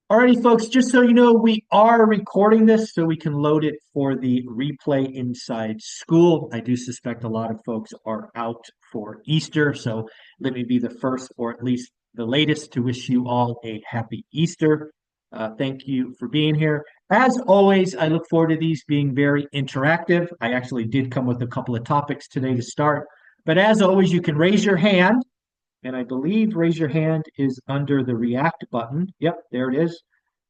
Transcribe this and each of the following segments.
Alrighty, folks, just so you know, we are recording this so we can load it for the replay inside school. I do suspect a lot of folks are out for Easter, so let me be the first, or at least the latest, to wish you all a happy Easter. Thank you for being here. As always, I look forward to these being very interactive. I actually did come with a couple of topics today to start, but as always, you can raise your hand and I believe raise your hand is under the react button. Yep, there it is.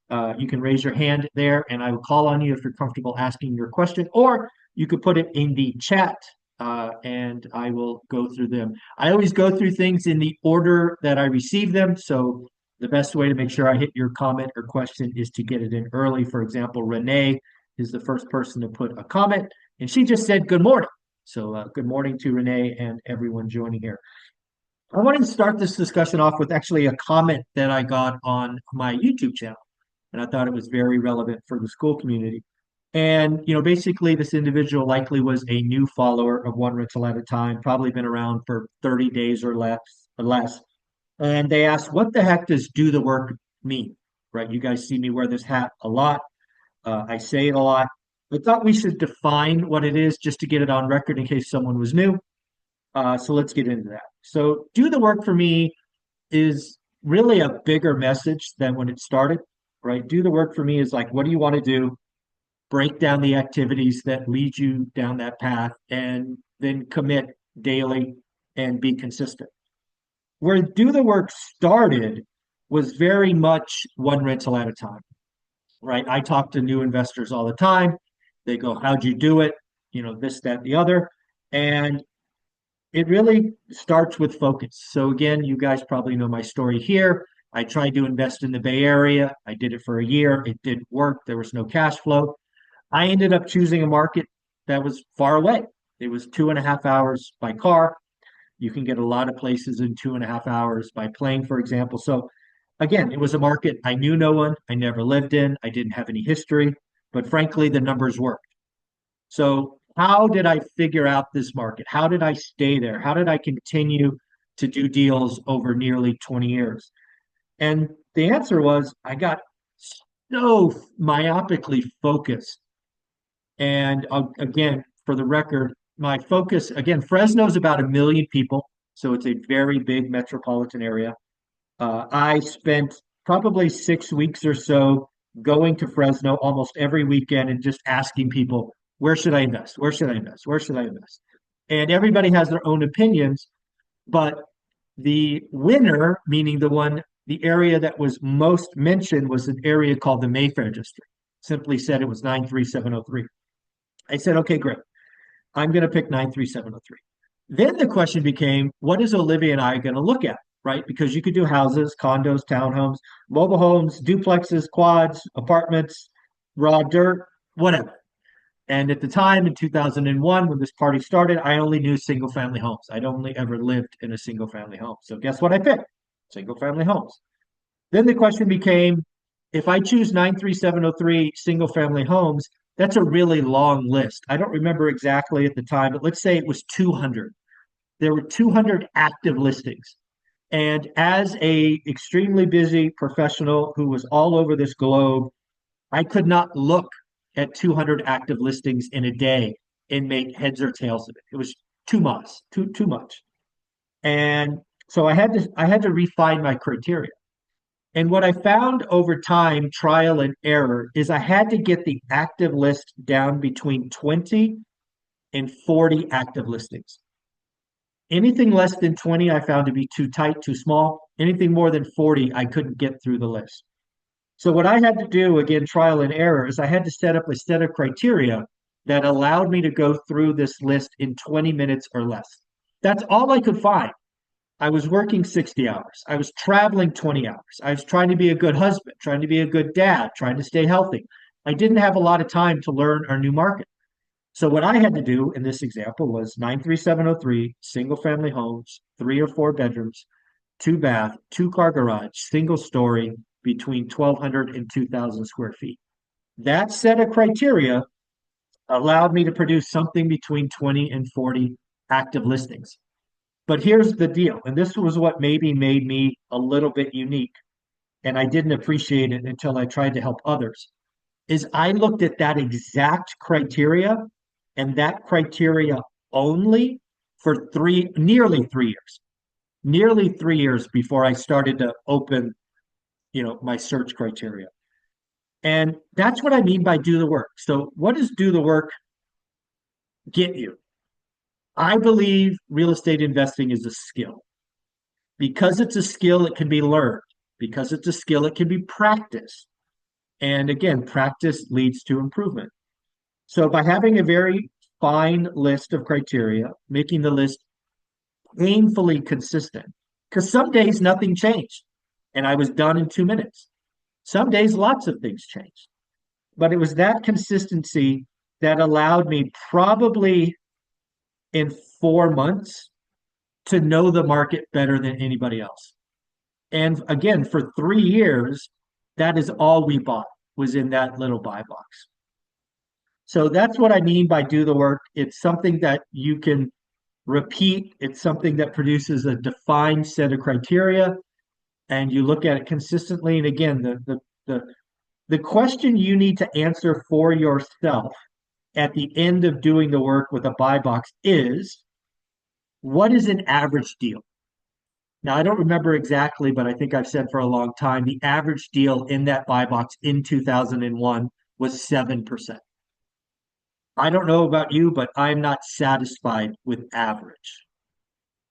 You can raise your hand there and I will call on you if you're comfortable asking your question, or you could put it in the chat and I will go through them. I always go through things in the order that I receive them. So the best way to make sure I hit your comment or question is to get it in early. For example, Renee is the first person to put a comment and she just said good morning. So good morning to Renee and everyone joining here. I wanted to start this discussion off with actually a comment that I got on my YouTube channel, and I thought it was very relevant for the school community. And, basically, this individual likely was a new follower of One Rental at a Time, probably been around for 30 days or less. And they asked, what the heck does do the work mean? Right? You guys see me wear this hat a lot. I say it a lot. I thought we should define what it is just to get it on record in case someone was new. So let's get into that. So, do the work for me is really a bigger message than when it started, right? Do the work for me is like, what do you want to do? Break down the activities that lead you down that path and then commit daily and be consistent. Where do the work started was very much one rental at a time, right? I talk to new investors all the time. They go, how'd you do it? This, that, the other. And it really starts with focus. So again, you guys probably know my story here. I tried to invest in the Bay Area. I did it for a year. It didn't work. There was no cash flow. I ended up choosing a market that was far away. It was 2.5 hours by car. You can get a lot of places in 2.5 hours by plane, for example. So again, it was a market I knew no one. I never lived in. I didn't have any history, but frankly, the numbers worked. So, how did I figure out this market? How did I stay there? How did I continue to do deals over nearly 20 years? And the answer was I got so myopically focused. And again, for the record, my focus, again, Fresno's about 1 million people. So it's a very big metropolitan area. I spent probably 6 weeks or so going to Fresno almost every weekend and just asking people, where should I invest? Where should I invest? Where should I invest? And everybody has their own opinions, but the winner, meaning the area that was most mentioned was an area called the Mayfair District. Simply said it was 93703. I said, okay, great. I'm going to pick 93703. Then the question became, what is Olivia and I going to look at? Right? Because you could do houses, condos, townhomes, mobile homes, duplexes, quads, apartments, raw dirt, whatever. And at the time in 2001, when this party started, I only knew single family homes. I'd only ever lived in a single family home. So guess what I picked? Single family homes. Then the question became, if I choose 93703 single family homes, that's a really long list. I don't remember exactly at the time, but let's say it was 200. There were 200 active listings. And as a extremely busy professional who was all over this globe, I could not look at 200 active listings in a day and make heads or tails of it. It was too much, too much. And so I had to refine my criteria. And what I found over time, trial and error, is I had to get the active list down between 20 and 40 active listings. Anything less than 20, I found to be too tight, too small. Anything more than 40, I couldn't get through the list. So, what I had to do, again, trial and error, is I had to set up a set of criteria that allowed me to go through this list in 20 minutes or less. That's all I could find. I was working 60 hours. I was traveling 20 hours. I was trying to be a good husband, trying to be a good dad, trying to stay healthy. I didn't have a lot of time to learn our new market. So what I had to do in this example was 93703 single family homes, 3 or 4 bedrooms, 2 bath, 2 car garage, single story between 1,200 and 2,000 square feet. That set of criteria allowed me to produce something between 20 and 40 active listings. But here's the deal, and this was what maybe made me a little bit unique. and I didn't appreciate it until I tried to help others, is I looked at that exact criteria and that criteria only for nearly 3 years before I started to open, my search criteria. And that's what I mean by do the work. So what does do the work get you? I believe real estate investing is a skill. Because it's a skill, it can be learned. Because it's a skill, it can be practiced. And again, practice leads to improvement. So by having a very fine list of criteria, making the list painfully consistent, because some days nothing changed and I was done in 2 minutes. Some days lots of things changed. But it was that consistency that allowed me probably in 4 months to know the market better than anybody else. And again, for 3 years, that is all we bought was in that little buy box. So that's what I mean by do the work. It's something that you can repeat. It's something that produces a defined set of criteria, and you look at it consistently. And again, the question you need to answer for yourself at the end of doing the work with a buy box is, what is an average deal? Now, I don't remember exactly, but I think I've said for a long time the average deal in that buy box in 2001 was 7%. I don't know about you, but I'm not satisfied with average.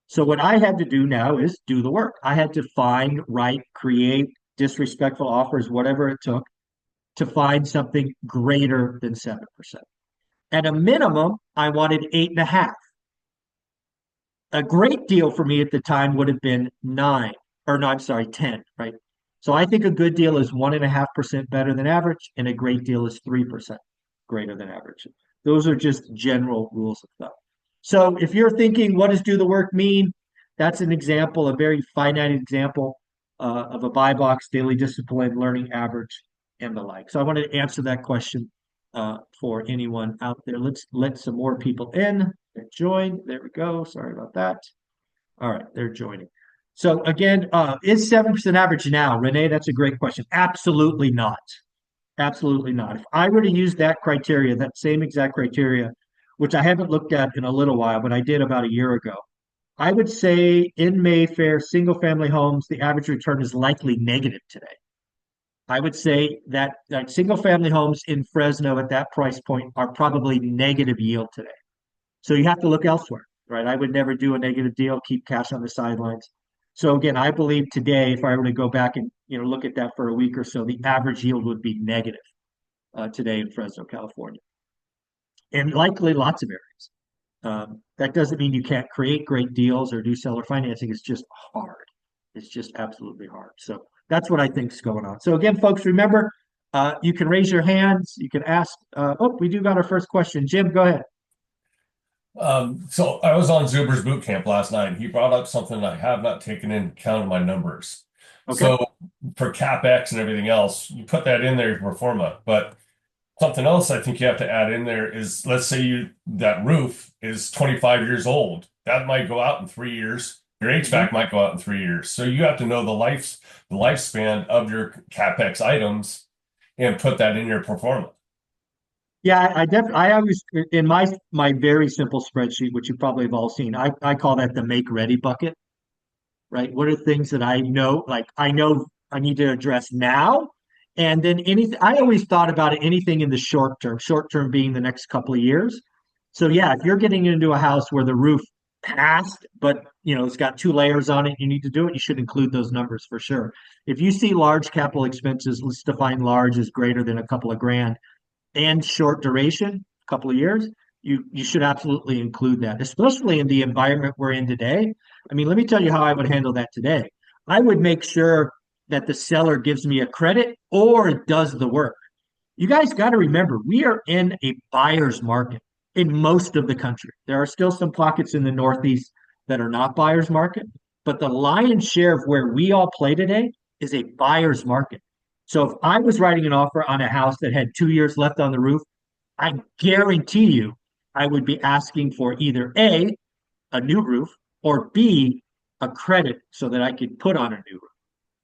So, what I had to do now is do the work. I had to find, write, create disrespectful offers, whatever it took, to find something greater than 7%. At a minimum, I wanted 8.5. A great deal for me at the time would have been nine, or no, I'm sorry, 10, right? So I think a good deal is 1.5% better than average, and a great deal is 3% greater than average. Those are just general rules of thumb. So if you're thinking, what does do the work mean? That's an example, a very finite example of a buy box, daily discipline, learning average, and the like. So I wanted to answer that question for anyone out there. Let's let some more people in that join. There we go. Sorry about that. All right, they're joining. So again, is 7% average now? Renee, that's a great question. Absolutely not. Absolutely not. If I were to use that criteria, that same exact criteria, which I haven't looked at in a little while, but I did about a year ago, I would say in Mayfair, single family homes, the average return is likely negative today. I would say that single family homes in Fresno at that price point are probably negative yield today. So you have to look elsewhere, right? I would never do a negative deal, keep cash on the sidelines. So again, I believe today, if I were to go back and look at that for a week or so, the average yield would be negative today in Fresno, California, and likely lots of areas. That doesn't mean you can't create great deals or do seller financing. It's just hard. It's just absolutely hard. So that's what I think is going on. So again, folks, remember, you can raise your hands. You can ask. We do got our first question. Jim, go ahead. So I was on Zuber's boot camp last night, and he brought up something I have not taken into account in my numbers. Okay. So for CapEx and everything else, you put that in there for forma. But something else I think you have to add in there is, let's say that roof is 25 years old. That might go out in 3 years. Your HVAC might go out in 3 years. So you have to know the lifespan of your CapEx items and put that in your pro forma. Yeah, I always in my very simple spreadsheet, which you probably have all seen, I call that the make ready bucket, right? What are things that I know, like I know I need to address now? And then anything, I always thought about it, anything in the short term being the next couple of years. So yeah, if you're getting into a house where the roof passed, but it's got 2 layers on it, you need to do it, you should include those numbers for sure. If you see large capital expenses, let's define large as greater than a couple of grand and short duration, a couple of years, you should absolutely include that, especially in the environment we're in today. I mean, let me tell you how I would handle that today. I would make sure that the seller gives me a credit or does the work. You guys got to remember, we are in a buyer's market in most of the country. There are still some pockets in the Northeast that are not buyer's market, but the lion's share of where we all play today is a buyer's market. So if I was writing an offer on a house that had 2 years left on the roof, I guarantee you I would be asking for either a new roof, or B, a credit so that I could put on a new roof.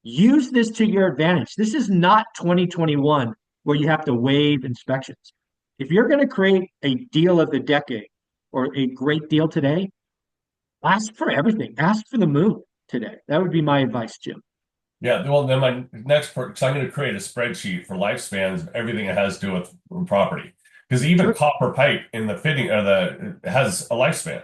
Use this to your advantage. This is not 2021 where you have to waive inspections. If you're going to create a deal of the decade or a great deal today, ask for everything. Ask for the moon today. That would be my advice, Jim. Yeah, well, then my next part, because I'm going to create a spreadsheet for lifespans of everything that has to do with property. Because even Sure, copper pipe in the fitting or the it has a lifespan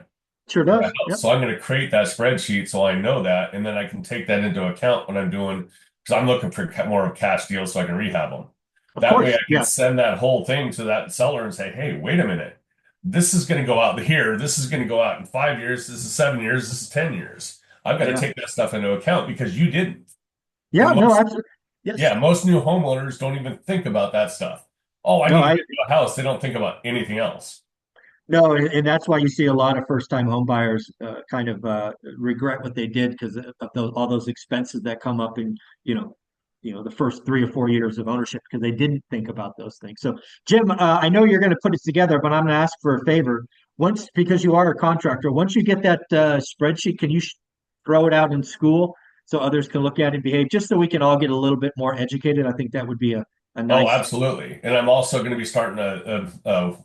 sure in my does. house. Yep, So I'm going to create that spreadsheet so I know that, and then I can take that into account when I'm doing, because I'm looking for more of cash deals so I can rehab them. of That way course. I can Yeah, send that whole thing to that seller and say, hey, wait a minute. This is going to go out here. This is going to go out in 5 years. This is 7 years. This is 10 years. I've got to yeah, take that stuff into account because you didn't. yeah. And No, most absolutely. Yes. yeah, most new homeowners don't even think about that stuff. Oh, I No, need to I get into a house. They don't think about anything else. no, and that's why you see a lot of first-time home buyers kind of regret what they did because of all those expenses that come up in the first 3 or 4 years of ownership because they didn't think about those things. So, Jim, I know you're going to put it together, but I'm going to ask for a favor. Once, because you are a contractor, once you get that spreadsheet, can you throw it out in school so others can look at it and behave, just so we can all get a little bit more educated? I think that would be a Oh, nice. absolutely. And I'm also going to be starting a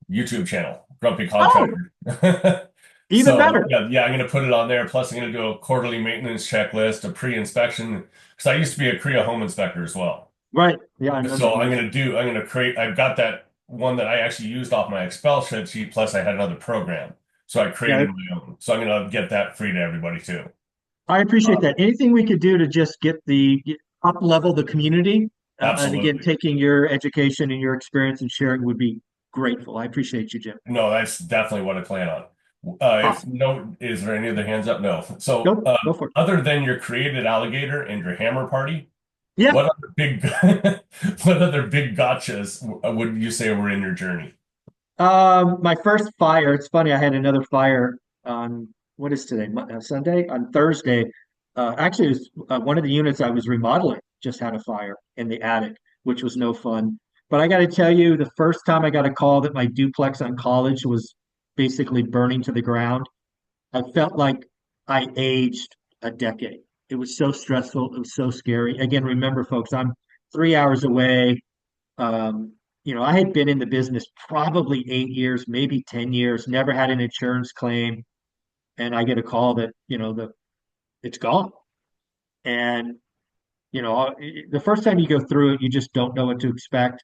YouTube channel, Grumpy Oh, Contractor. even So better. yeah, I'm going to put it on there. Plus, I'm going to do a quarterly maintenance checklist, a pre-inspection, because I used to be a Korea home inspector as well. Right. Yeah, I remember So you used. I'm going to create, I've got that one that I actually used off my Excel spreadsheet, plus I had another program. So I Yeah, created my own. So I'm going to get that free to everybody too. I appreciate Uh, that. Anything we could do to just get up level the community, and again, Absolutely. taking your education and your experience and sharing would be grateful. I appreciate you, Jim. No, that's definitely what I plan on. If Awesome. no, is there any other hands up? No. So, Nope, go for it. other than your created alligator and your hammer party, Yeah. what other big, what other big gotchas would you say were in your journey? My first fire. It's funny. I had another fire on what is today? Sunday? On Thursday. Actually, it was one of the units I was remodeling just had a fire in the attic, which was no fun. But I got to tell you, the first time I got a call that my duplex on College was basically burning to the ground, I felt like I aged a decade. It was so stressful. It was so scary. Again, remember, folks, I'm 3 hours away. Um, I had been in the business probably 8 years, maybe 10 years, never had an insurance claim. And I get a call that, it's gone. And, the first time you go through it, you just don't know what to expect.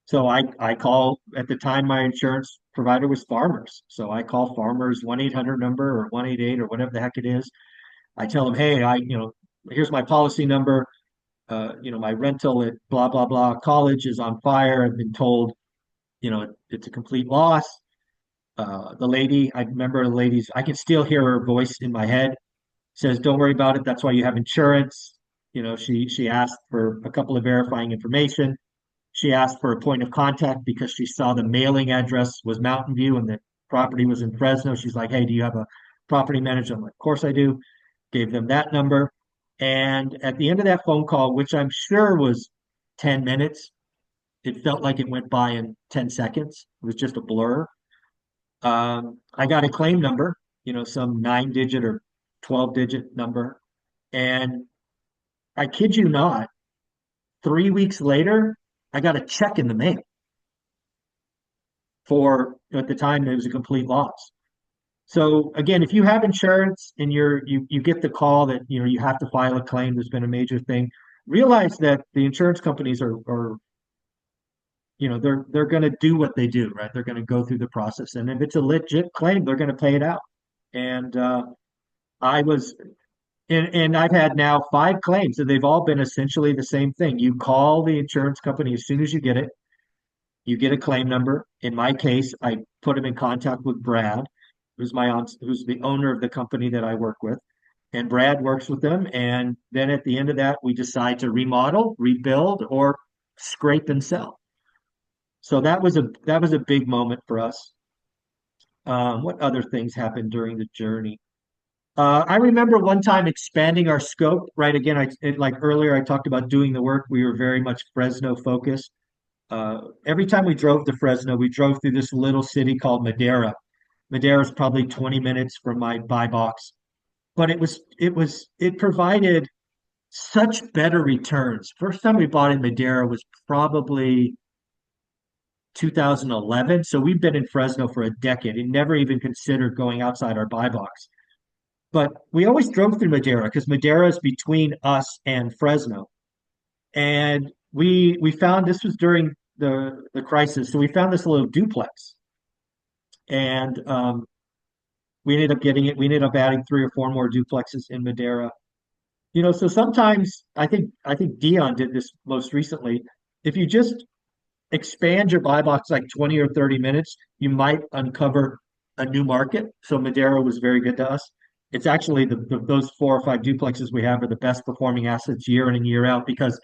So I call at the time my insurance provider was Farmers. So I call Farmers 1-800 number or 188 or whatever the heck it is. I tell them, hey, here's my policy number. My rental at blah blah blah college is on fire. I've been told, it's a complete loss. The lady, I remember the lady's, I can still hear her voice in my head. Says, "Don't worry about it. That's why you have insurance." She asked for a couple of verifying information. She asked for a point of contact because she saw the mailing address was Mountain View and the property was in Fresno. She's like, "Hey, do you have a property manager?" I'm like, "Of course I do." Gave them that number. And at the end of that phone call, which I'm sure was 10 minutes, it felt like it went by in 10 seconds. It was just a blur. I got a claim number, some 9 digit or 12 digit number. And I kid you not, 3 weeks later, I got a check in the mail for, at the time, it was a complete loss. So again, if you have insurance and you get the call that you have to file a claim, there's been a major thing. Realize that the insurance companies are they're going to do what they do, right? They're going to go through the process, and if it's a legit claim, they're going to pay it out. And I was, and I've had now 5 claims, and they've all been essentially the same thing. You call the insurance company as soon as you get it. You get a claim number. In my case, I put him in contact with Brad, who's the owner of the company that I work with, and Brad works with them. And then at the end of that, we decide to remodel, rebuild, or scrape and sell. So that was a big moment for us. What other things happened during the journey? I remember one time expanding our scope. Right, again, like earlier, I talked about doing the work. We were very much Fresno focused. Every time we drove to Fresno, we drove through this little city called Madera. Madera is probably 20 minutes from my buy box. but it provided such better returns. First time we bought in Madera was probably 2011. So we've been in Fresno for a decade and never even considered going outside our buy box. But we always drove through Madera because Madera is between us and Fresno. And we found this was during the crisis. So we found this little duplex and we ended up getting it. We ended up adding three or four more duplexes in Madera. So sometimes I think Dion did this most recently. If you just expand your buy box like 20 or 30 minutes, you might uncover a new market. So Madera was very good to us. It's actually those four or five duplexes we have are the best performing assets year in and year out because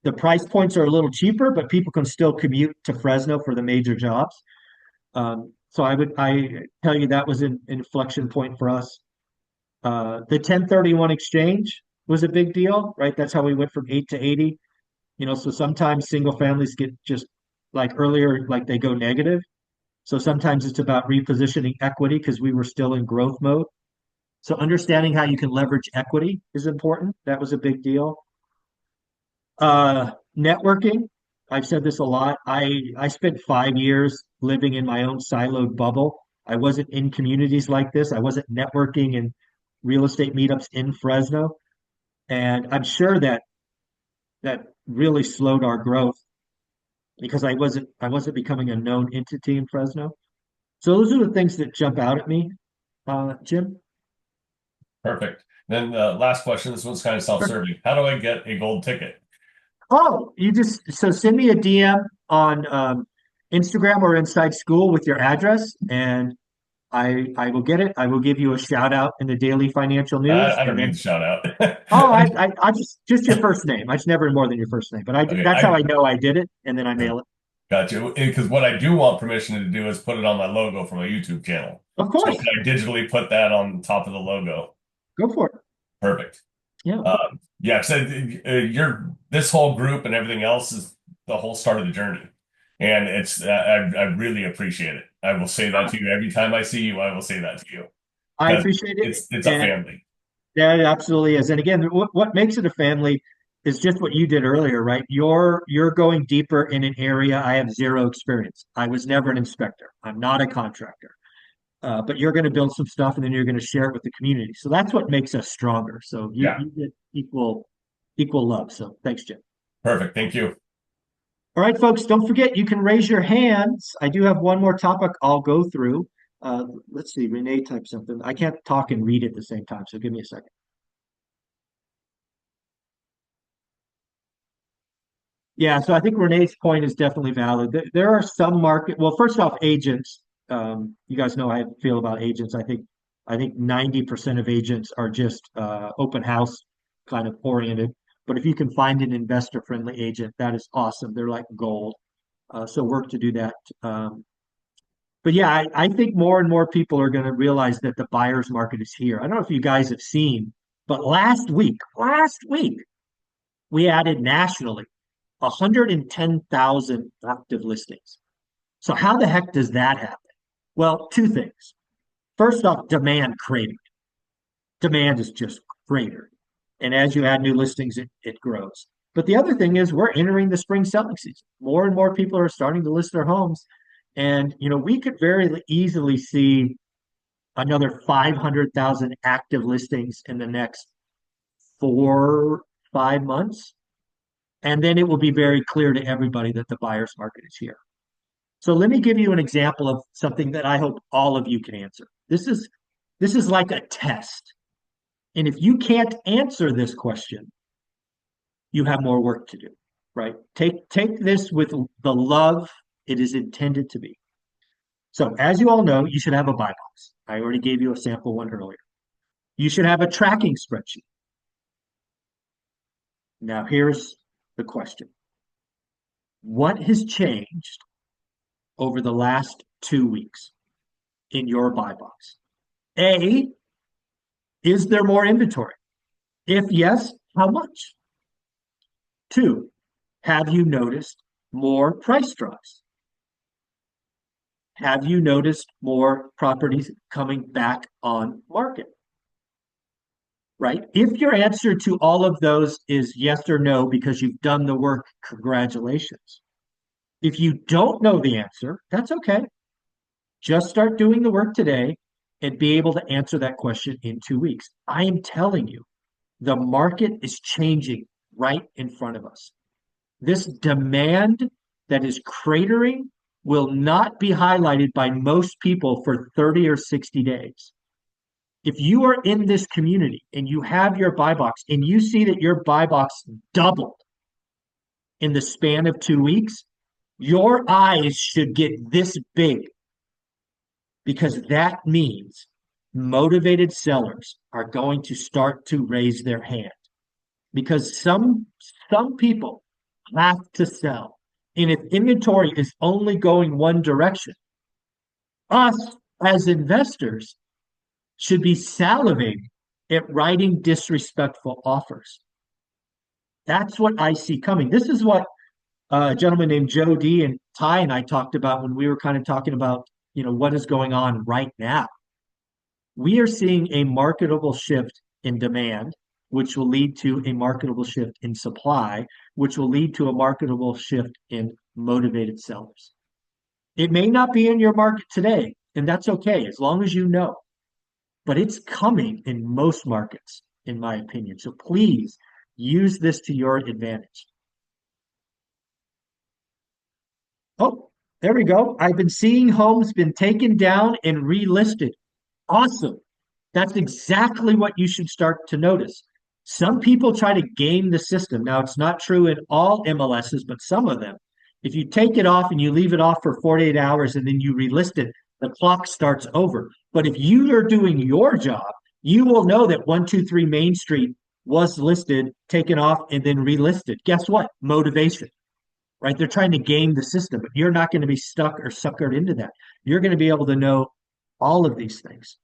the price points are a little cheaper, but people can still commute to Fresno for the major jobs. So I tell you that was an inflection point for us. The 1031 exchange was a big deal, right? That's how we went from 8 to 80. So sometimes single families get just like earlier, like they go negative. So sometimes it's about repositioning equity because we were still in growth mode. So understanding how you can leverage equity is important. That was a big deal. Networking. I've said this a lot. I spent 5 years living in my own siloed bubble. I wasn't in communities like this. I wasn't networking in real estate meetups in Fresno. And I'm sure that really slowed our growth because I wasn't becoming a known entity in Fresno. So those are the things that jump out at me, Jim. Perfect. Then the last question, this one's kind of self-serving. How do I get a gold ticket? Oh, you just so send me a DM on Instagram or Inside School with your address, and I will get it. I will give you a shout out in the daily financial news, I don't and need the then shout out. oh, I just your first name. I just never more than your first name, but Okay, that's how I know I did it, and then I mail it. got you. Because what I do want permission to do is put it on my logo for my YouTube channel. Of So course, can I digitally put that on top of the logo? go for it. Perfect. Yeah, Yeah, so you're this whole group and everything else is the whole start of the journey, and it's I really appreciate it. I will say that to you every time I see you. I will say that to you I because appreciate it, it's a and family. yeah, it absolutely is. And again, what makes it a family is just what you did earlier, right? You're going deeper in an area I have zero experience. I was never an inspector. I'm not a contractor. But you're going to build some stuff and then you're going to share it with the community. So that's what makes us stronger. So you, Yeah, you get equal love. So thanks, Jim. perfect. Thank you. All right, folks, don't forget you can raise your hands. I do have one more topic I'll go through. Let's see, Renee typed something. I can't talk and read at the same time, so give me a second. Yeah, so I think Renee's point is definitely valid. There are some market. Well, first off, agents. You guys know how I feel about agents. I think 90% of agents are just open house kind of oriented. But if you can find an investor friendly agent, that is awesome. They're like gold. So work to do that. But yeah, I think more and more people are going to realize that the buyer's market is here. I don't know if you guys have seen, but last week we added nationally 110,000 active listings. So how the heck does that happen? Well, two things. First off, demand cratered. Demand is just cratered. And as you add new listings, it grows. But the other thing is we're entering the spring selling season. More and more people are starting to list their homes. And, we could very easily see another 500,000 active listings in the next 4, 5 months. And then it will be very clear to everybody that the buyer's market is here. So let me give you an example of something that I hope all of you can answer. This is like a test. And if you can't answer this question, you have more work to do, right? Take this with the love it is intended to be. So as you all know, you should have a buy box. I already gave you a sample one earlier. You should have a tracking spreadsheet. Now here's the question. What has changed over the last 2 weeks in your buy box? A, is there more inventory? If yes, how much? Two, have you noticed more price drops? Have you noticed more properties coming back on market? right? If your answer to all of those is yes or no because you've done the work, congratulations. If you don't know the answer, that's okay. Just start doing the work today and be able to answer that question in 2 weeks. I am telling you, the market is changing right in front of us. This demand that is cratering will not be highlighted by most people for 30 or 60 days. If you are in this community and you have your buy box and you see that your buy box doubled in the span of 2 weeks, your eyes should get this big because that means motivated sellers are going to start to raise their hand because some people have to sell. And if inventory is only going one direction, us as investors should be salivating at writing disrespectful offers. That's what I see coming. This is what a gentleman named Joe D and Ty and I talked about when we were kind of talking about, what is going on right now. We are seeing a marketable shift in demand, which will lead to a marketable shift in supply, which will lead to a marketable shift in motivated sellers. It may not be in your market today, and that's okay as long as you know, but it's coming in most markets, in my opinion. So please use this to your advantage. Oh, there we go. I've been seeing homes been taken down and relisted. Awesome. That's exactly what you should start to notice. Some people try to game the system. Now, it's not true in all MLSs, but some of them. If you take it off and you leave it off for 48 hours and then you relist it, the clock starts over. But if you are doing your job, you will know that 123 Main Street was listed, taken off, and then relisted. Guess what? Motivation, right? They're trying to game the system, but you're not going to be stuck or suckered into that. You're going to be able to know all of these things.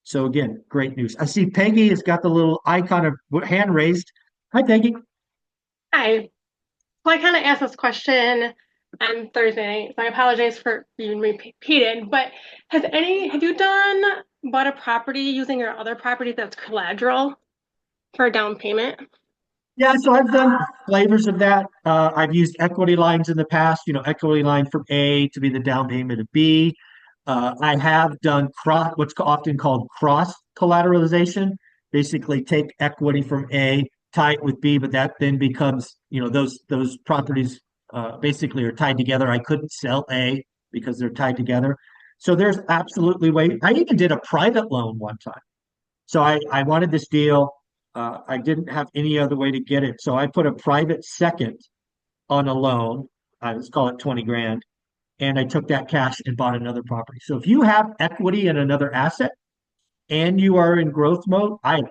So again, great news. I see Peggy has got the little icon of hand raised. Hi, Peggy. Hi. So I kind of asked this question on Thursday night, so I apologize for being repeated. But have you bought a property using your other property that's collateral for a down payment? Yeah, so I've done flavors of that. I've used equity lines in the past, equity line from A to be the down payment of B. I have done what's often called cross collateralization. Basically, take equity from A, tie it with B, but that then becomes, those properties basically are tied together. I couldn't sell A because they're tied together. So there's absolutely way. I even did a private loan one time. So I wanted this deal. I didn't have any other way to get it. So I put a private second on a loan. Let's call it 20 grand. And I took that cash and bought another property. So if you have equity in another asset and you are in growth mode, I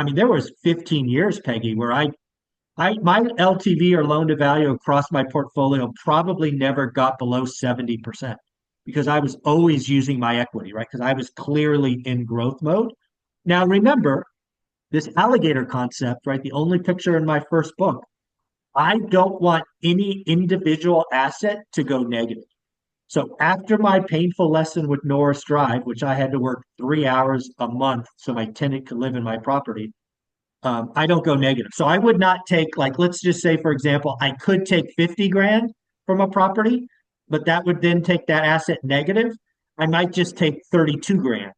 mean, there was 15 years, Peggy, where my LTV or loan to value across my portfolio probably never got below 70% because I was always using my equity, right? Because I was clearly in growth mode. Now, remember this alligator concept, right? The only picture in my first book. I don't want any individual asset to go negative. So after my painful lesson with Norris Drive, which I had to work 3 hours a month so my tenant could live in my property, I don't go negative. So I would not take, like, let's just say, for example, I could take 50 grand from a property, but that would then take that asset negative. I might just take 32 grand.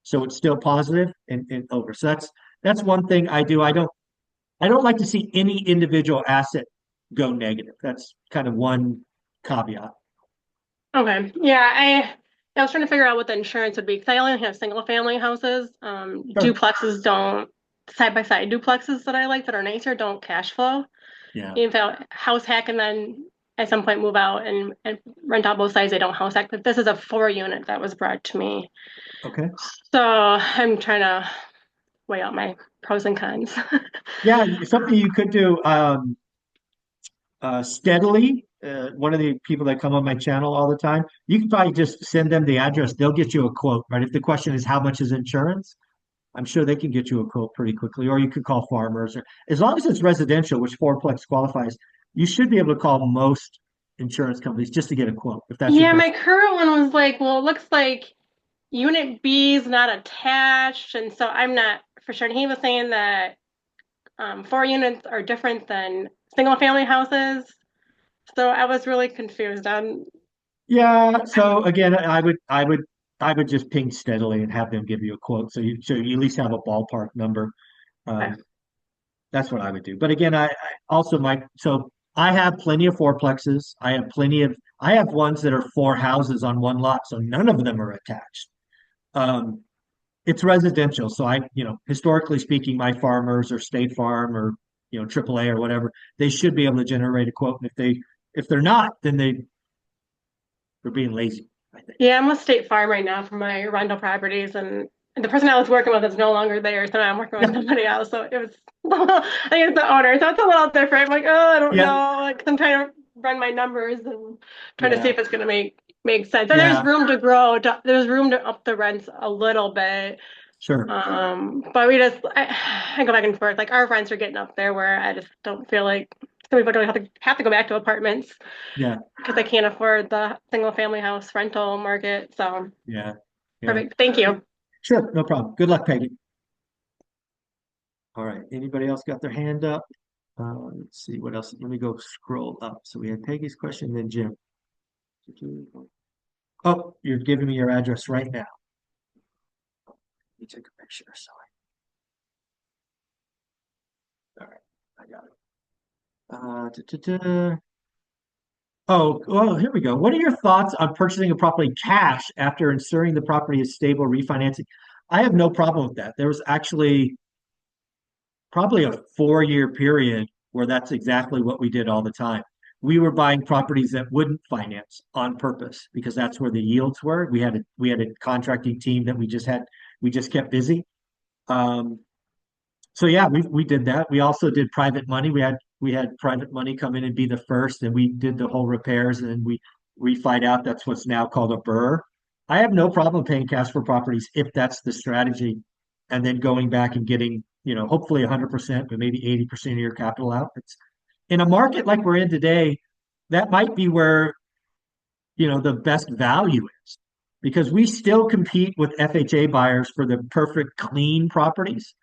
So it's still positive and over. So that's one thing I do. I don't like to see any individual asset go negative. That's kind of one caveat. Okay. Yeah, I was trying to figure out what the insurance would be because I only have single family houses. Sure. Duplexes don't side by side duplexes that I like that are nicer don't cash flow. Yeah. Even if I house hack and then at some point move out and rent out both sides, they don't house hack. But this is a 4 unit that was brought to me. Okay. So I'm trying to weigh out my pros and cons. Yeah, something you could do steadily. One of the people that come on my channel all the time, you can probably just send them the address. They'll get you a quote, right? If the question is how much is insurance, I'm sure they can get you a quote pretty quickly. Or you could call farmers, or as long as it's residential, which fourplex qualifies, you should be able to call most insurance companies just to get a quote if that's your Yeah, my question. current one was like, well, it looks like Unit B is not attached, and so I'm not for sure. And he was saying that four units are different than single family houses. So I was really confused on. Yeah. So again, I would just ping steadily and have them give you a quote, so you at least have a ballpark number. Okay. Um, that's what I would do. But again, I also my so I have plenty of fourplexes. I have ones that are four houses on one lot, so none of them are attached. Um, it's residential, so historically speaking, my farmers or State Farm or AAA or whatever, they should be able to generate a quote. And if they're not, then they're being lazy, I think. Yeah, I'm with State Farm right now for my rental properties, and the person I was working with is no longer there, so now I'm working with Yeah, somebody else. So it was, I think it's the owner, so it's a little different. I'm like, oh, I don't yeah, know. Like, I'm trying to run my numbers and trying to see yeah, if it's going to make sense. And there's yeah. room to grow. There's room to up the rents a little bit. Sure. But I go back and forth. Like our rents are getting up there where I just don't feel like some people don't have to go back to apartments Yeah, because I can't afford the single family house rental market. So yeah, yeah. perfect. Thank you. Sure, no problem. Good luck, Peggy. All right. Anybody else got their hand up? Let's see what else. Let me go scroll up. So we had Peggy's question, then Jim. Oh, you're giving me your address right now. Let me take a picture. Sorry. All right, I got it. Oh, well, here we go. What are your thoughts on purchasing a property cash after ensuring the property is stable refinancing? I have no problem with that. There was actually probably a 4-year period where that's exactly what we did all the time. We were buying properties that wouldn't finance on purpose because that's where the yields were. We had a contracting team that we just kept busy. Um, so yeah, we did that. We also did private money. We had private money come in and be the first, and we did the whole repairs, and then we refied out. That's what's now called a burr. I have no problem paying cash for properties if that's the strategy, and then going back and getting, hopefully 100%, but maybe 80% of your capital out. It's in a market like we're in today, that might be where, the best value is because we still compete with FHA buyers for the perfect clean properties.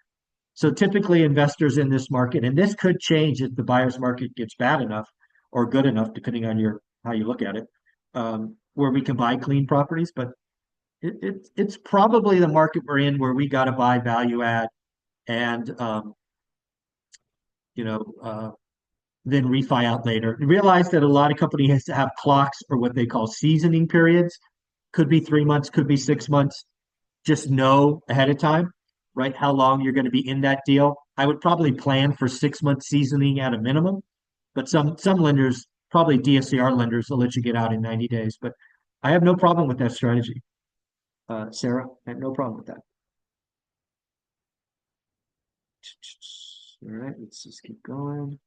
So typically investors in this market, and this could change if the buyer's market gets bad enough or good enough, depending on how you look at it, where we can buy clean properties. But it's probably the market we're in where we got to buy value add and you know then refi out later. Realize that a lot of companies has to have clocks or what they call seasoning periods. Could be 3 months, could be 6 months. Just know ahead of time, right, how long you're going to be in that deal. I would probably plan for 6 months seasoning at a minimum, but some lenders, probably DSCR lenders, will let you get out in 90 days. But I have no problem with that strategy, Sarah. I have no problem with that. All right, let's just keep going.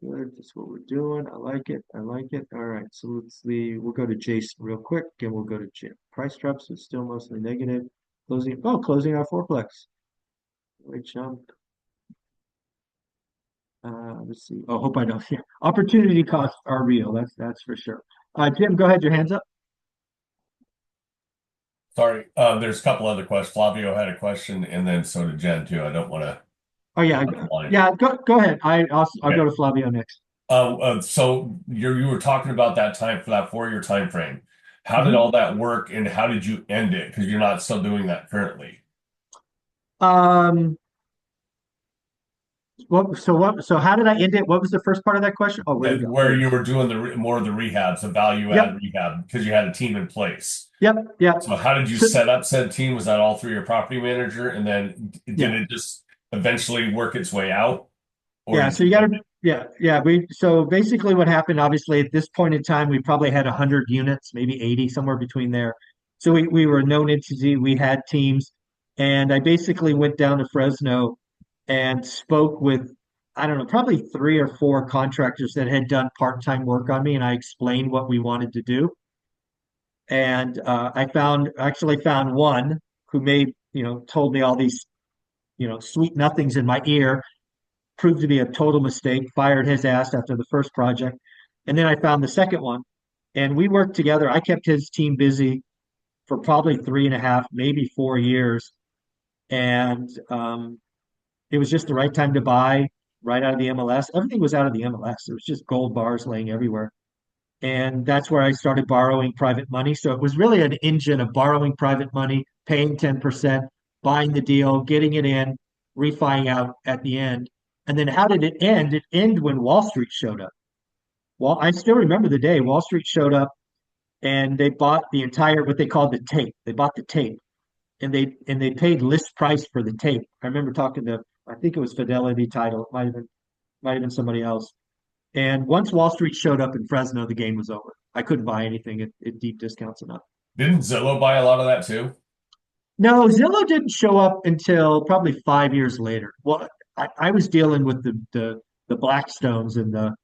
Good, that's what we're doing. I like it. I like it. All right, so we'll go to Jason real quick, and we'll go to Jim. Price drops is still mostly negative. Closing our fourplex. Great jump. Let's see. Oh, hope I don't. Yeah. Opportunity costs are real. That's for sure. Jim, go ahead. Your hands up. Sorry, there's a couple other questions. Flavio had a question, and then so did Jen too. I don't want to Oh yeah, line. yeah. Go ahead. I'll Okay. go to Flavio next. So you were talking about that time for that 4-year time frame. How did all Mhm. that work, and how did you end it? Because you're not still doing that currently. Um. So how did I end it? What was the first part of that question? Oh, where'd it That go? where There it you is. were doing more of the rehabs, the value Yep. add rehab, because you had a team in place. Yep. Yep. So how did you So, set up said team? Was that all through your property manager, and then did yeah. it just eventually work its way out, or Yeah. did So you got you? to. Yeah. Yeah. So basically, what happened? Obviously, at this point in time, we probably had 100 units, maybe 80, somewhere between there. So we were a known entity. We had teams, and I basically went down to Fresno and spoke with, I don't know, probably 3 or 4 contractors that had done part-time work on me, and I explained what we wanted to do. And actually found one who told me all these, sweet nothings in my ear, proved to be a total mistake, fired his ass after the first project. And then I found the second one, and we worked together. I kept his team busy for probably 3.5, maybe 4 years. And it was just the right time to buy right out of the MLS. Everything was out of the MLS. It was just gold bars laying everywhere. And that's where I started borrowing private money. So it was really an engine of borrowing private money, paying 10%, buying the deal, getting it in, refining out at the end. And then how did it end? It ended when Wall Street showed up. Well, I still remember the day Wall Street showed up and they bought the entire what they called the tape. They bought the tape and they paid list price for the tape. I remember talking to I think it was Fidelity Title. It might have been somebody else. And once Wall Street showed up in Fresno, the game was over. I couldn't buy anything at deep discounts enough. Didn't Zillow buy a lot of that too? No, Zillow didn't show up until probably 5 years later. Well, I was dealing with the Blackstones and the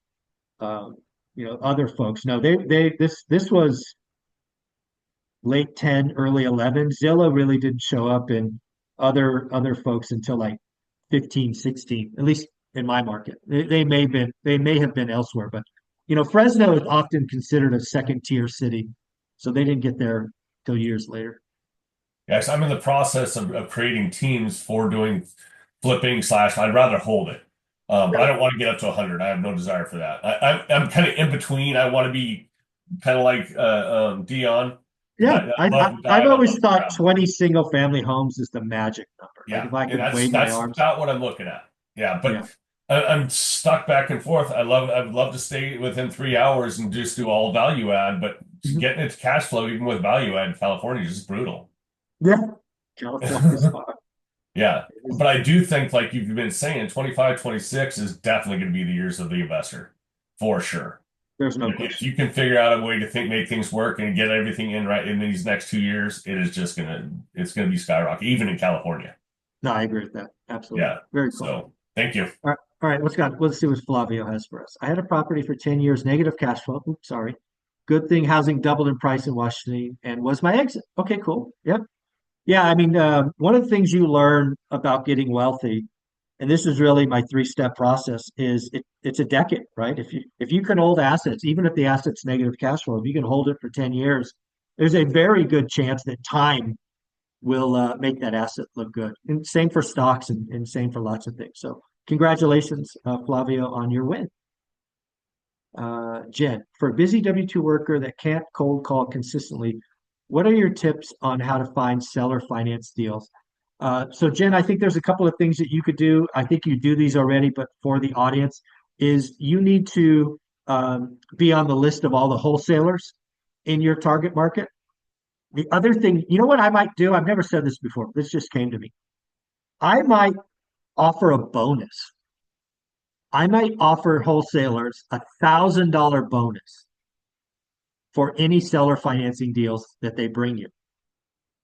other folks. No, this was late 10, early 11. Zillow really didn't show up in other folks until like 15, 16, at least in my market. They may have been elsewhere, but Fresno is often considered a second tier city, so they didn't get there till years later. Yes, I'm in the process of creating teams for doing flipping slash. I'd rather hold it, but I don't want to get up to 100. I have no desire for that. I'm kind of in between. I want to be kind of like Dion. Yeah, I love to I've dive. I always love to thought travel. 20 single family homes is the magic number. Like Yeah, if I and could that's wave my that's arms, about what I'm looking at. Yeah, but yeah. I'm stuck back and forth. I'd love to stay within 3 hours and just do all value add, but Mhm. getting it to cash flow even with value add in California is just brutal. Yeah, California's far. Yeah, It is. but I do think, like you've been saying, 25, 26 is definitely going to be the years of the investor for sure. There's no If question. you can figure out a way to make things work and get everything in right in these next 2 years, it's gonna be skyrocket, even in California. No, I agree with that. Absolutely. Yeah. Very cool. So thank you. All right, let's see what Flavio has for us. I had a property for 10 years, negative cash flow. Oops, sorry. Good thing housing doubled in price in Washington and was my exit. Okay, cool. Yep. Yeah, I mean, one of the things you learn about getting wealthy, and this is really my three-step process, is it's a decade, right? If you can hold assets, even if the asset's negative cash flow, if you can hold it for 10 years, there's a very good chance that time will make that asset look good. And same for stocks and same for lots of things. So congratulations, Flavio, on your win. Jen, for a busy W-2 worker that can't cold call consistently, what are your tips on how to find seller finance deals? So Jen, I think there's a couple of things that you could do. I think you do these already, but for the audience, is you need to be on the list of all the wholesalers in your target market. The other thing, you know what I might do? I've never said this before. This just came to me. I might offer a bonus. I might offer wholesalers $1,000 bonus for any seller financing deals that they bring you.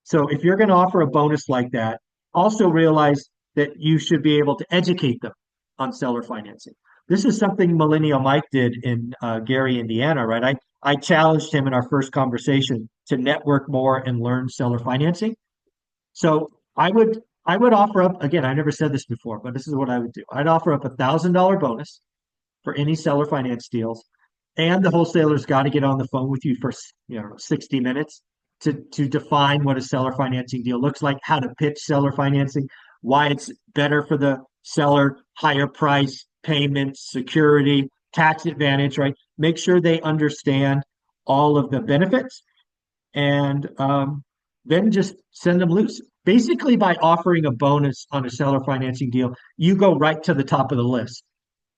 So if you're going to offer a bonus like that, also realize that you should be able to educate them on seller financing. This is something Millennial Mike did in Gary, Indiana, right? I challenged him in our first conversation to network more and learn seller financing. So I would offer up again. I never said this before, but this is what I would do. I'd offer up $1,000 bonus for any seller finance deals, and the wholesaler's got to get on the phone with you for 60 minutes to define what a seller financing deal looks like, how to pitch seller financing, why it's better for the seller, higher price, payments, security, tax advantage, right? Make sure they understand all of the benefits and then just send them loose. Basically, by offering a bonus on a seller financing deal, you go right to the top of the list.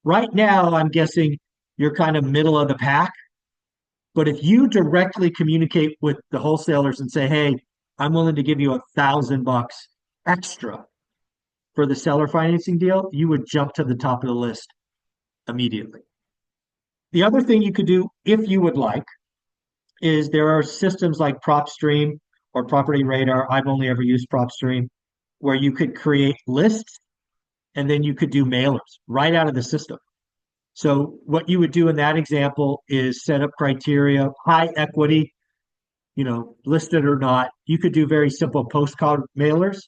Right now, I'm guessing you're kind of middle of the pack. But if you directly communicate with the wholesalers and say, "Hey, I'm willing to give you $1,000 extra for the seller financing deal," you would jump to the top of the list immediately. The other thing you could do, if you would like, is there are systems like PropStream or Property Radar. I've only ever used PropStream, where you could create lists and then you could do mailers right out of the system. So what you would do in that example is set up criteria, high equity, listed or not. You could do very simple postcard mailers.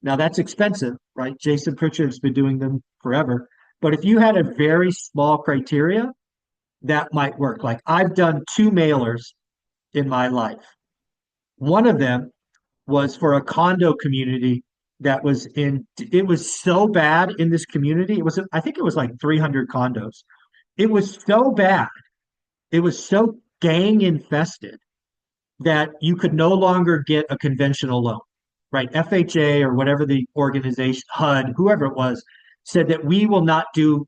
Now that's expensive, right? Jason Pritchard's been doing them forever. But if you had a very small criteria, that might work. Like I've done two mailers in my life. One of them was for a condo community that was in, it was so bad in this community. It was, I think it was like 300 condos. It was so bad. It was so gang infested that you could no longer get a conventional loan, right? FHA or whatever the organization, HUD, whoever it was, said that we will not do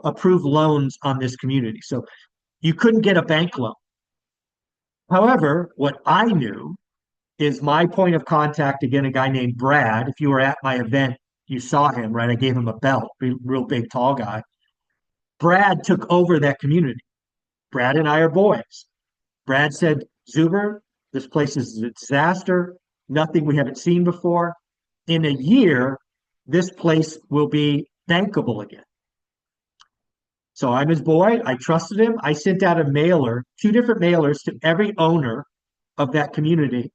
approved loans on this community. So you couldn't get a bank loan. However, what I knew is my point of contact, again, a guy named Brad. If you were at my event, you saw him, right? I gave him a belt, real big, tall guy. Brad took over that community. Brad and I are boys. Brad said, Zuber, this place is a disaster, nothing we haven't seen before. In a year, this place will be bankable again. So I'm his boy. I trusted him. I sent out a mailer, two different mailers to every owner of that community.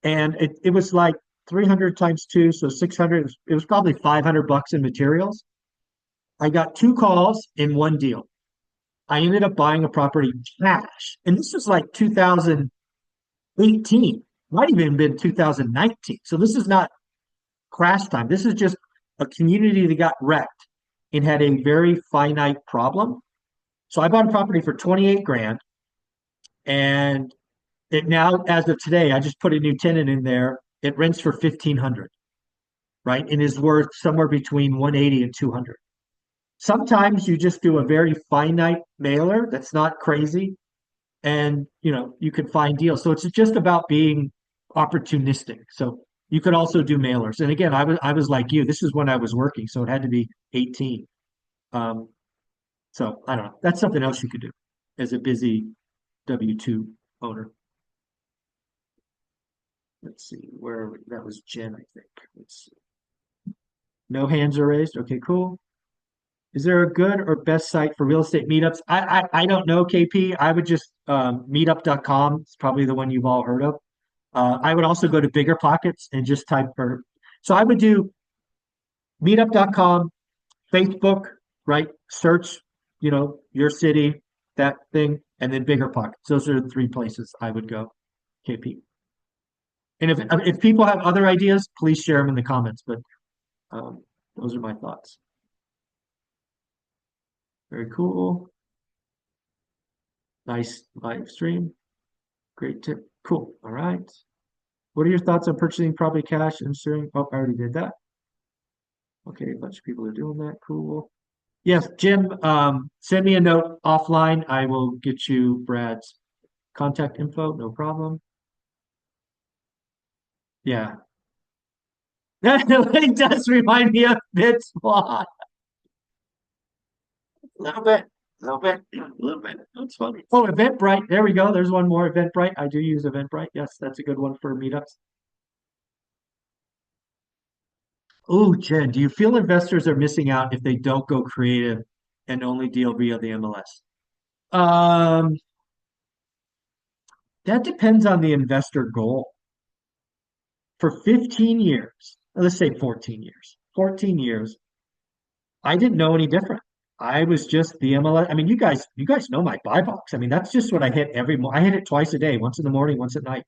And it was like 300 times two, so 600. It was probably $500 in materials. I got two calls in one deal. I ended up buying a property cash. And this was like 2018, might even been 2019. So this is not crash time. This is just a community that got wrecked and had a very finite problem. So I bought a property for 28 grand. And it now, as of today, I just put a new tenant in there. It rents for 1,500, right? And is worth somewhere between 180 and 200. Sometimes you just do a very finite mailer that's not crazy, and you can find deals. So it's just about being opportunistic. So you could also do mailers. And again, I was like you. This is when I was working, so it had to be 18. Um, so I don't know. That's something else you could do as a busy W-2 owner. Let's see where that was Jen, I think. Let's see. No hands are raised. Okay, cool. Is there a good or best site for real estate meetups? I don't know, KP. I would just meetup.com. It's probably the one you've all heard of. I would also go to Bigger Pockets and just type for. So I would do meetup.com, Facebook, right? Search, your city, that thing, and then Bigger Pockets. Those are the three places I would go, KP. And if people have other ideas, please share them in the comments. But those are my thoughts. Very cool. Nice live stream. Great tip. Cool. All right. What are your thoughts on purchasing property cash and ensuring? Oh, I already did that. Okay, a bunch of people are doing that. Cool. Yes, Jim, send me a note offline. I will get you Brad's contact info. No problem. Yeah. It does remind me of Vince Vaughn. A little bit, a little bit, a little bit. That's funny. Oh, Eventbrite. There we go. There's one more. Eventbrite. I do use Eventbrite. Yes, that's a good one for meetups. Oh, Jen, do you feel investors are missing out if they don't go creative and only deal via the MLS? Um, that depends on the investor goal. For 15 years, let's say 14 years, 14 years, I didn't know any different. I was just the MLS. I mean, you guys know my buy box. I mean, that's just what I hit I hit it twice a day, once in the morning, once at night,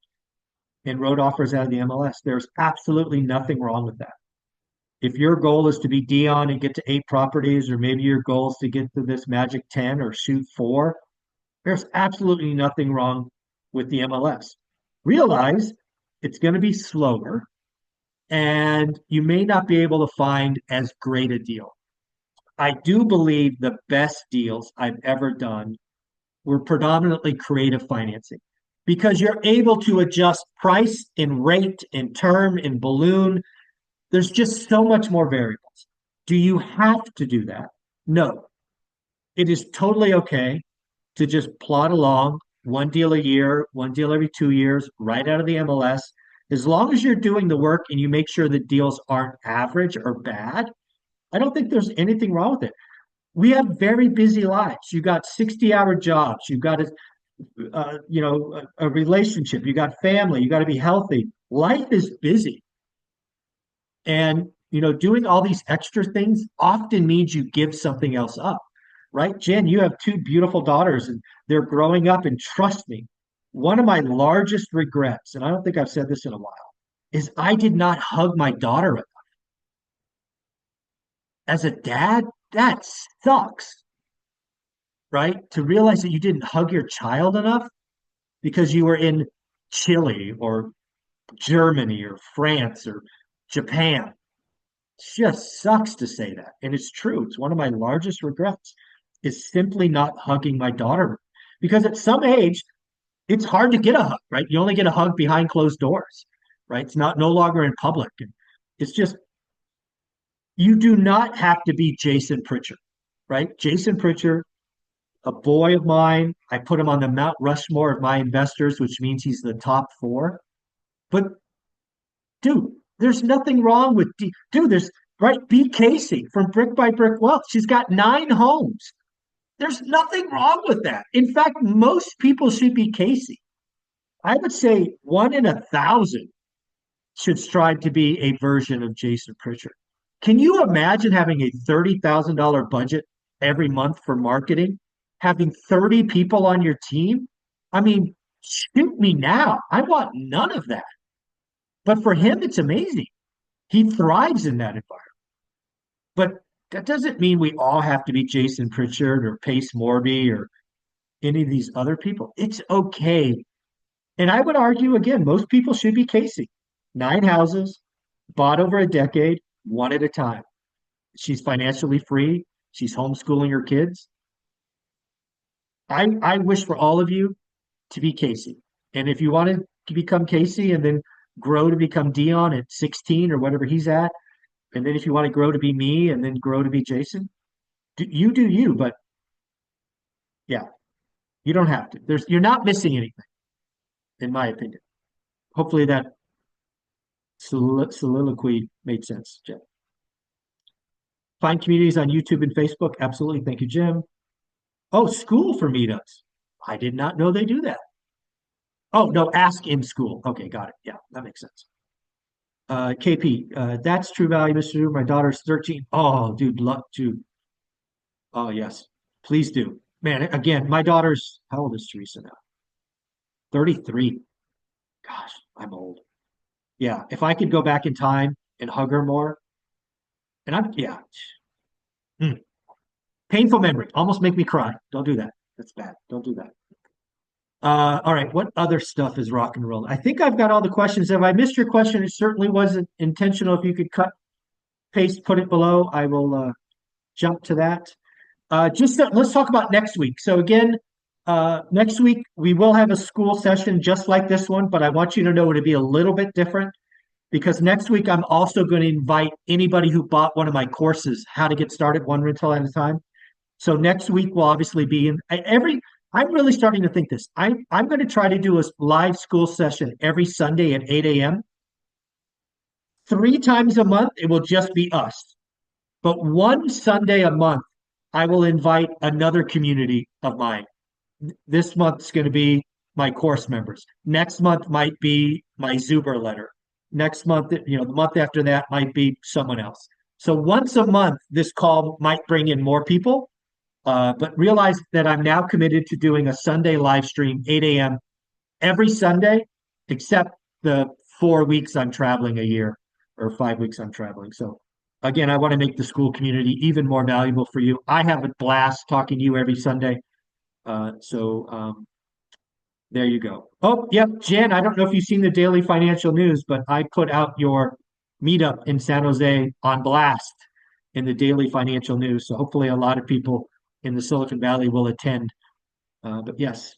and wrote offers out of the MLS. There's absolutely nothing wrong with that. If your goal is to be Dion and get to 8 properties, or maybe your goal is to get to this magic 10 or shoot 4, there's absolutely nothing wrong with the MLS. Realize it's going to be slower and you may not be able to find as great a deal. I do believe the best deals I've ever done were predominantly creative financing because you're able to adjust price and rate and term and balloon. There's just so much more variables. Do you have to do that? No. It is totally okay to just plod along, one deal a year, one deal every 2 years, right out of the MLS. As long as you're doing the work and you make sure the deals aren't average or bad, I don't think there's anything wrong with it. We have very busy lives. You got 60-hour jobs. You've got a relationship. You got family. You got to be healthy. Life is busy. And, doing all these extra things often means you give something else up, right? Jen, you have two beautiful daughters and they're growing up, and trust me, One of my largest regrets, and I don't think I've said this in a while, is I did not hug my daughter enough. As a dad, that sucks, right? To realize that you didn't hug your child enough because you were in Chile or Germany or France or Japan. It just sucks to say that. And it's true. It's one of my largest regrets is simply not hugging my daughter. Because at some age, it's hard to get a hug, right? You only get a hug behind closed doors, right? It's not no longer in public. And it's just you do not have to be Jason Pritchard, right? Jason Pritchard, a boy of mine, I put him on the Mount Rushmore of my investors, which means he's the top four. But dude, there's nothing wrong with dude. There's right. B. Casey from Brick by Brick Wealth. She's got 9 homes. There's nothing wrong with that. In fact, most people should be Casey. I would say 1 in 1,000 should strive to be a version of Jason Pritchard. Can you imagine having a $30,000 budget every month for marketing, having 30 people on your team? I mean, shoot me now. I want none of that. But for him, it's amazing. He thrives in that environment. But that doesn't mean we all have to be Jason Pritchard or Pace Morby or any of these other people. It's okay. And I would argue again, most people should be Casey. 9 houses, bought over a decade, one at a time. She's financially free. She's homeschooling her kids. I wish for all of you to be Casey. And if you want to become Casey and then grow to become Dion at 16 or whatever he's at, and then if you want to grow to be me and then grow to be Jason, you do you. But yeah, you don't have to. You're not missing anything, in my opinion. Hopefully that soliloquy made sense, Jim. Find communities on YouTube and Facebook. Absolutely. Thank you, Jim. Oh, school for meetups. I did not know they do that. Oh, no, ask in school. Okay, got it. Yeah, that makes sense. KP, that's true value, Mr. Drew. My daughter's 13. Oh, dude, luck, dude. Oh, yes. Please do. Man, again, my daughter's, how old is Teresa now? 33. Gosh, I'm old. Yeah, if I could go back in time and hug her more, and yeah. Hmm. Painful memory. Almost make me cry. Don't do that. That's bad. Don't do that. All right. What other stuff is rock and roll? I think I've got all the questions. If I missed your question, it certainly wasn't intentional. If you could cut, paste, put it below, I will jump to that. Let's talk about next week. So again, next week we will have a school session just like this one, but I want you to know it'll be a little bit different because next week I'm also going to invite anybody who bought one of my courses, How to Get Started One Rental at a Time. So next week will obviously be in every. I'm really starting to think this. I'm going to try to do a live school session every Sunday at 8 a.m. 3 times a month, it will just be us. But one Sunday a month, I will invite another community of mine. This month's going to be my course members. Next month might be my Zuber letter. Next month, the month after that might be someone else. So once a month, this call might bring in more people. But realize that I'm now committed to doing a Sunday live stream, 8 a.m. every Sunday, except the 4 weeks I'm traveling a year or 5 weeks I'm traveling. So again, I want to make the school community even more valuable for you. I have a blast talking to you every Sunday. There you go. Oh, yep, Jen, I don't know if you've seen the daily financial news, but I put out your meetup in San Jose on blast in the daily financial news. So hopefully a lot of people in the Silicon Valley will attend. But yes,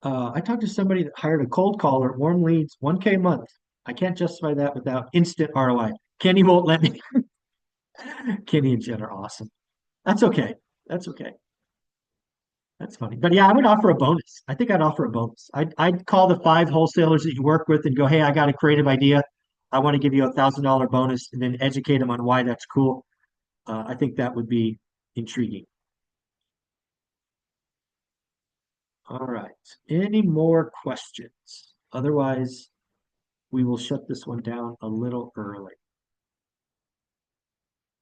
I talked to somebody that hired a cold caller, warm leads, 1K a month. I can't justify that without instant ROI. Kenny won't let me. Kenny and Jen are awesome. That's okay. That's okay. That's funny. But yeah, I would offer a bonus. I think I'd offer a bonus. I'd call the 5 wholesalers that you work with and go, hey, I got a creative idea. I want to give you $1,000 bonus and then educate them on why that's cool. I think that would be intriguing. All right. Any more questions? Otherwise, we will shut this one down a little early.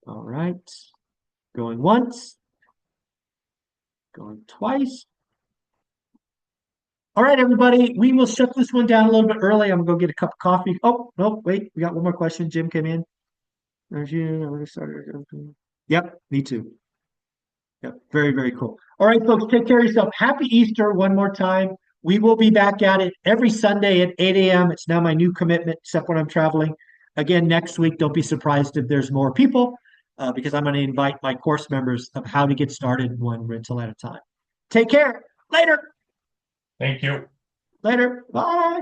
All right. Going once. Going twice. All right, everybody, we will shut this one down a little bit early. I'm gonna go get a cup of coffee. Oh, no, wait, we got one more question. Jim came in. Yep, me too. Yep, very, very cool. All right, folks, take care of yourself. Happy Easter one more time. We will be back at it every Sunday at 8 a.m. It's now my new commitment, except when I'm traveling. Again, next week, don't be surprised if there's more people, because I'm going to invite my course members of how to get started one rental at a time. Take care. Later. Thank you. Later. Bye.